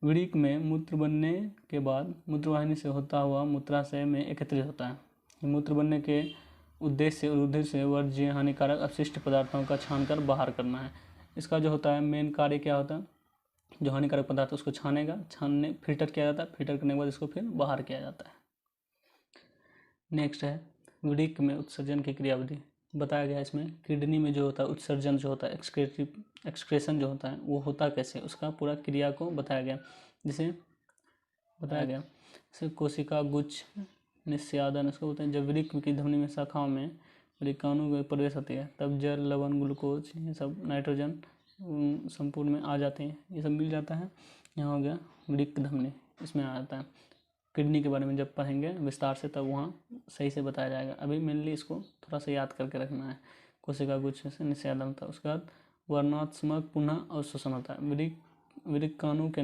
वृक्क में मूत्र बनने के बाद मूत्रवाहिनी से होता हुआ मूत्राशय में एकत्रित होता है। मूत्र बनने के उद्देश्य से रुधिर से वर्ज्य हानिकारक अपशिष्ट पदार्थों का छानकर बाहर करना है। इसका जो होता है मेन कार्य क्या होता है, जो हानिकारक पदार्थ उसको फिल्टर किया जाता है, फिल्टर करने के बाद इसको फिर बाहर किया जाता है। नेक्स्ट है वृक्क में उत्सर्जन की क्रियाविधि बताया गया। इसमें किडनी में जो होता है उत्सर्जन जो होता है, एक्सक्रेशन जो होता है, वो होता कैसे, उसका पूरा क्रिया को बताया गया। जिसे बताया गया जैसे कोशिका गुच्छ निस्यादन इसको बोलते हैं। जब वृक्क की धमनी में शाखाओं में वृक्काणु में प्रवेश होती है, तब जल, लवण, ग्लूकोज, ये सब नाइट्रोजन संपूर्ण में आ जाते हैं, ये सब मिल जाता है। यहाँ हो गया वृक्क धमनी, इसमें आ जाता है। किडनी के बारे में जब पढ़ेंगे विस्तार से तब वहाँ सही से बताया जाएगा। अभी मेनली इसको थोड़ा सा याद करके रखना है। कोशिका गुच्छ से निस्यादन होता है, उसके बाद वर्णात्मक पुनः अवशोषण होता है। वृक्काणु के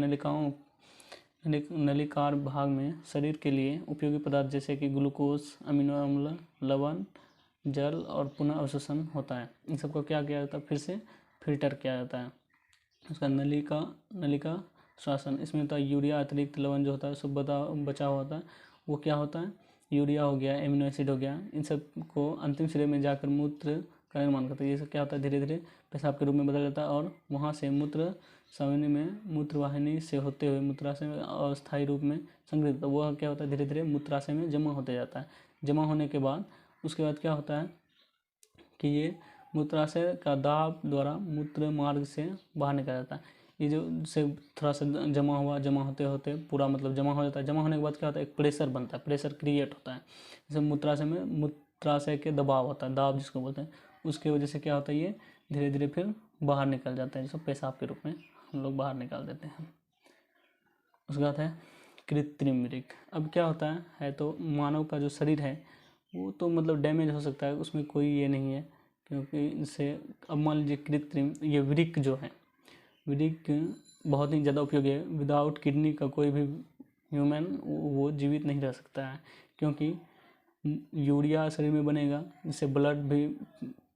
नलिकार भाग में शरीर के लिए उपयोगी पदार्थ जैसे कि ग्लूकोज, अमीनो अम्ल, लवण, जल और पुनः अवशोषण होता है। इन सबको क्या किया जाता है, फिर से फिल्टर किया जाता है। उसका नलिका श्वसन, इसमें होता है यूरिया अतिरिक्त लवण जो होता है सब बचा हुआ होता है, वो क्या होता है, यूरिया हो गया, एमिनो एसिड हो गया, इन सब को अंतिम सिरे में जाकर मूत्र का निर्माण करता है। ये सब क्या होता है, धीरे धीरे पेशाब के रूप में बदल जाता है और वहाँ से मूत्र सावनी में मूत्रवाहिनी से होते हुए मूत्राशय में अस्थायी रूप में संग्रहित होता है। वो क्या होता है, धीरे धीरे मूत्राशय में जमा होते जाता है। जमा होने के बाद उसके बाद क्या होता है कि ये मूत्राशय का दाब द्वारा मूत्र मार्ग से बाहर निकल जाता है। ये जो से थोड़ा सा जमा होते होते पूरा मतलब जमा हो जाता है। जमा होने के बाद क्या होता है, एक प्रेशर बनता है, प्रेशर क्रिएट होता है। जैसे मूत्राशय के दबाव होता है, दाब जिसको बोलते हैं, उसकी वजह से क्या होता है, ये धीरे धीरे फिर बाहर निकल जाता है, जैसे पेशाब के रूप में हम लोग बाहर निकाल देते हैं। उसके बाद है कृत्रिम वृक्क। अब क्या होता है तो मानव का जो शरीर है वो तो मतलब डैमेज हो सकता है, उसमें कोई ये नहीं है, क्योंकि इससे अब मान लीजिए कृत्रिम ये वृक्क जो है, वृक्क बहुत ही ज़्यादा उपयोगी है। विदाउट किडनी का कोई भी ह्यूमन वो जीवित नहीं रह सकता है, क्योंकि यूरिया शरीर में बनेगा, जिससे ब्लड भी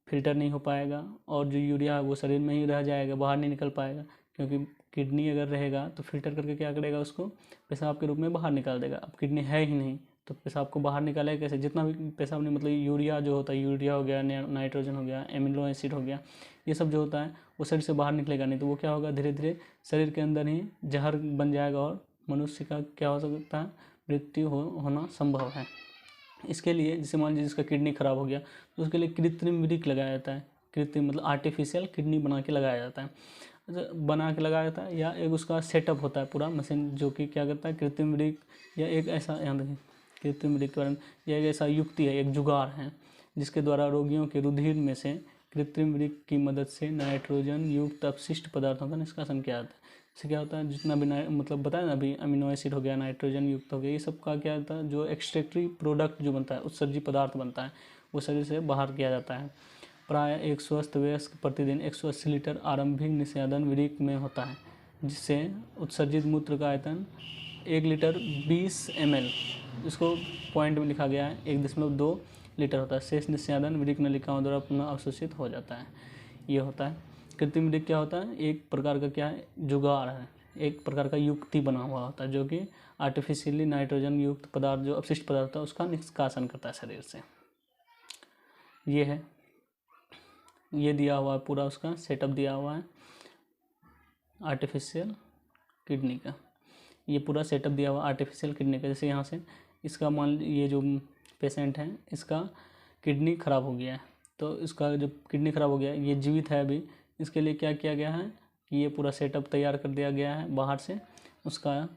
फिल्टर नहीं हो पाएगा और जो यूरिया है वो शरीर में ही रह जाएगा, बाहर नहीं निकल पाएगा, क्योंकि किडनी अगर रहेगा तो फिल्टर करके क्या करेगा, उसको पेशाब के रूप में बाहर निकाल देगा। अब किडनी है ही नहीं तो पेशाब को बाहर निकालेगा कैसे, जितना भी पेशाब नहीं मतलब यूरिया जो होता है, यूरिया हो गया, नाइट्रोजन हो गया, एमिनो एसिड हो गया, ये सब जो होता है वो शरीर से बाहर निकलेगा नहीं, तो वो क्या होगा, धीरे धीरे शरीर के अंदर ही जहर बन जाएगा और मनुष्य का क्या हो सकता है, मृत्यु होना संभव है। इसके लिए जैसे मान लीजिए जिसका किडनी खराब हो गया तो उसके लिए कृत्रिम वृक्क लगाया जाता है। कृत्रिम मतलब आर्टिफिशियल किडनी बना के लगाया जाता है, बना के लगाया जाता है, या एक उसका सेटअप होता है पूरा मशीन जो कि क्या करता है, कृत्रिम वृक्क या एक ऐसा, यहाँ देखिए कृत्रिम वृक्क यह एक ऐसा युक्ति है, एक जुगाड़ है, जिसके द्वारा रोगियों के रुधिर में से कृत्रिम वृक्क की मदद से नाइट्रोजन युक्त अपशिष्ट पदार्थों का निष्कासन किया जाता है। इससे क्या होता है, जितना भी मतलब बताया ना अभी, अमीनो एसिड हो गया, नाइट्रोजन युक्त हो गया, ये सब का क्या होता है, जो एक्सट्रैक्टरी प्रोडक्ट जो बनता है, उत्सर्जी पदार्थ बनता है, वो शरीर से बाहर किया जाता है। प्राय एक स्वस्थ वयस्क प्रतिदिन 180 लीटर आरंभिक निस्यादन वृक्क में होता है, जिससे उत्सर्जित मूत्र का आयतन 1 लीटर 20 ml, इसको पॉइंट में लिखा गया है, 1.2 लीटर होता है। शेष निस्यादन वृक्क नलिकाओं द्वारा पुनः अवशोषित हो जाता है। ये होता है कृत्रिम वृक्क। क्या होता है, एक प्रकार का क्या है, जुगाड़ है, एक प्रकार का युक्ति बना हुआ होता है, जो कि आर्टिफिशियली नाइट्रोजन युक्त पदार्थ जो अपशिष्ट पदार्थ होता है उसका निष्कासन करता है शरीर से। ये है, ये दिया हुआ है पूरा, उसका सेटअप दिया हुआ है आर्टिफिशियल किडनी का, ये पूरा सेटअप दिया हुआ आर्टिफिशियल किडनी का। जैसे यहाँ से इसका मान ये जो पेशेंट है इसका किडनी ख़राब हो गया है, तो इसका जब किडनी ख़राब हो गया, ये जीवित है अभी, इसके लिए क्या किया गया है कि ये पूरा सेटअप तैयार कर दिया गया है बाहर से, उसका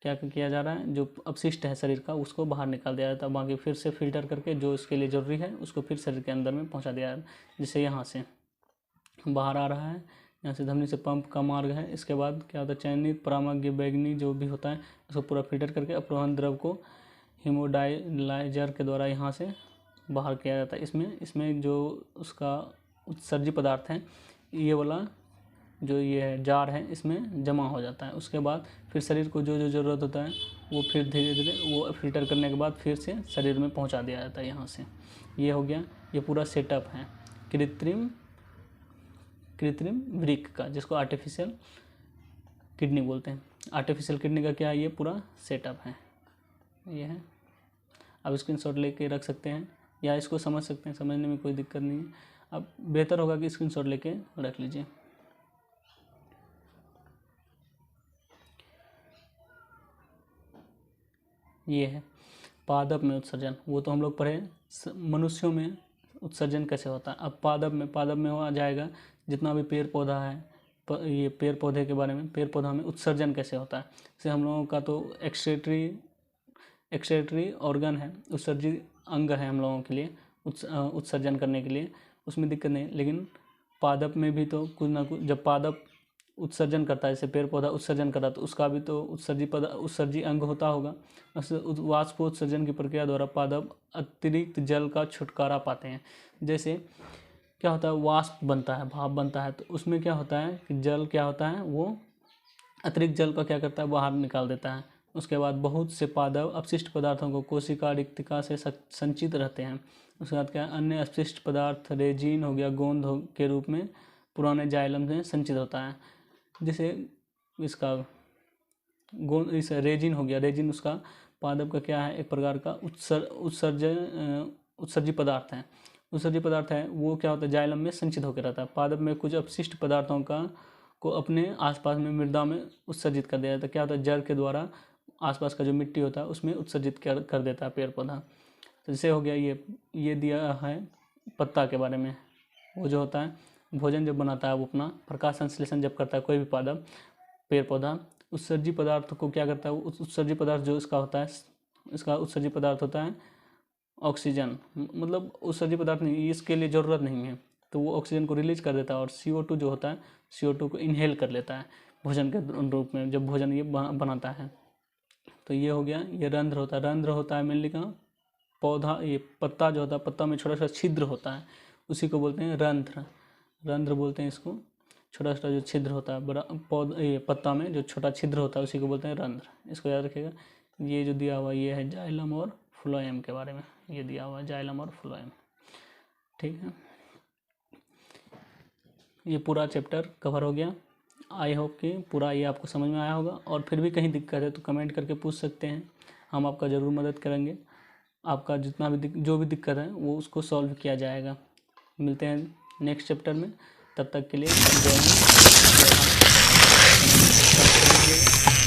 क्या किया जा रहा है, जो अपशिष्ट है शरीर का उसको बाहर निकाल दिया जाता है, बाकी फिर से फिल्टर करके जो इसके लिए ज़रूरी है उसको फिर शरीर के अंदर में पहुंचा दिया जाता है। जिससे यहाँ से बाहर आ रहा है, यहाँ से धमनी से पंप का मार्ग है, इसके बाद क्या होता है, चयनित परामज्ञ बैगनी जो भी होता है उसको पूरा फिल्टर करके अपरोहन द्रव को हीमोडायलाइजर के द्वारा यहाँ से बाहर किया जाता है। इसमें जो उसका उत्सर्जी पदार्थ है, ये वाला जो ये है जार है, इसमें जमा हो जाता है। उसके बाद फिर शरीर को जो जो ज़रूरत होता है वो फिर धीरे धीरे वो फिल्टर करने के बाद फिर से शरीर में पहुंचा दिया जाता है यहाँ से। ये हो गया, ये पूरा सेटअप है कृत्रिम वृक्क का, जिसको आर्टिफिशियल किडनी बोलते हैं। आर्टिफिशियल किडनी का क्या है, ये पूरा सेटअप है, ये है। अब स्क्रीनशॉट लेके रख सकते हैं या इसको समझ सकते हैं, समझने में कोई दिक्कत नहीं है। अब बेहतर होगा कि स्क्रीनशॉट लेके रख लीजिए। ये है पादप में उत्सर्जन, वो तो हम लोग पढ़े मनुष्यों में उत्सर्जन कैसे होता है। अब पादप में हो जाएगा जितना भी पेड़ पौधा है, ये पेड़ पौधे के बारे में, पेड़ पौधा में उत्सर्जन कैसे होता है। जैसे हम लोगों का तो एक्सक्रीटरी ऑर्गन है, उत्सर्जी अंग है हम लोगों के लिए उत्सर्जन करने के लिए, उसमें दिक्कत नहीं। लेकिन पादप में भी तो कुछ ना कुछ, जब पादप उत्सर्जन करता है, जैसे पेड़ पौधा उत्सर्जन कर रहा है, तो उसका भी तो उत्सर्जी अंग होता होगा। वाष्पोत्सर्जन की प्रक्रिया द्वारा पादप अतिरिक्त जल का छुटकारा पाते हैं। जैसे क्या होता है, वाष्प बनता है, भाप बनता है, तो उसमें क्या होता है कि जल क्या होता है, वो अतिरिक्त जल का क्या करता है, बाहर निकाल देता है। उसके बाद बहुत से पादप अपशिष्ट पदार्थों को कोशिका रिक्तिका से संचित रहते हैं। उसके बाद क्या, अन्य अपशिष्ट पदार्थ रेजिन हो गया, गोंद के रूप में पुराने जाइलम में संचित होता है। जैसे इसका इस रेजिन हो गया, रेजिन उसका पादप का क्या है, एक प्रकार का उत्सर्जी पदार्थ है। उत्सर्जी पदार्थ है वो क्या होता है, जाइलम में संचित होकर रहता है। पादप में कुछ अपशिष्ट पदार्थों को अपने आसपास में मृदा में उत्सर्जित कर दिया जाता है। क्या होता है, जड़ के द्वारा आसपास का जो मिट्टी होता है उसमें उत्सर्जित कर देता है पेड़ पौधा। तो जैसे हो गया ये दिया है पत्ता के बारे में। वो जो होता है भोजन जब बनाता है वो अपना प्रकाश संश्लेषण जब करता है कोई भी पादप पेड़ पौधा, उत्सर्जी पदार्थ को क्या करता है, उत्सर्जी पदार्थ जो इसका होता है, इसका उत्सर्जी पदार्थ होता है ऑक्सीजन। मतलब उत्सर्जी पदार्थ नहीं, इसके लिए ज़रूरत नहीं है, तो वो ऑक्सीजन को रिलीज कर देता है और CO2 जो होता है CO2 को इनहेल कर लेता है भोजन के रूप में जब भोजन ये बनाता है। तो ये हो गया, ये रंध्र होता है। रंध्र होता है मेनली कहाँ, पौधा, ये पत्ता जो होता है, पत्ता में छोटा छोटा छिद्र होता है, उसी को बोलते हैं रंध्र। रंध्र बोलते हैं इसको, छोटा छोटा जो छिद्र होता है बड़ा पौधा, ये पत्ता में जो छोटा छिद्र होता है उसी को बोलते हैं रंध्र। इसको याद रखिएगा। ये जो दिया हुआ ये है जाइलम और फ्लोएम के बारे में, ये दिया हुआ है जाइलम और फ्लोएम। ठीक है, ये पूरा चैप्टर कवर हो गया। आई होप कि पूरा ये आपको समझ में आया होगा, और फिर भी कहीं दिक्कत है तो कमेंट करके पूछ सकते हैं, हम आपका ज़रूर मदद करेंगे। आपका जितना भी जो भी दिक्कत है वो उसको सॉल्व किया जाएगा। मिलते हैं नेक्स्ट चैप्टर में, तब तक के लिए जय हिंद, जय भारत।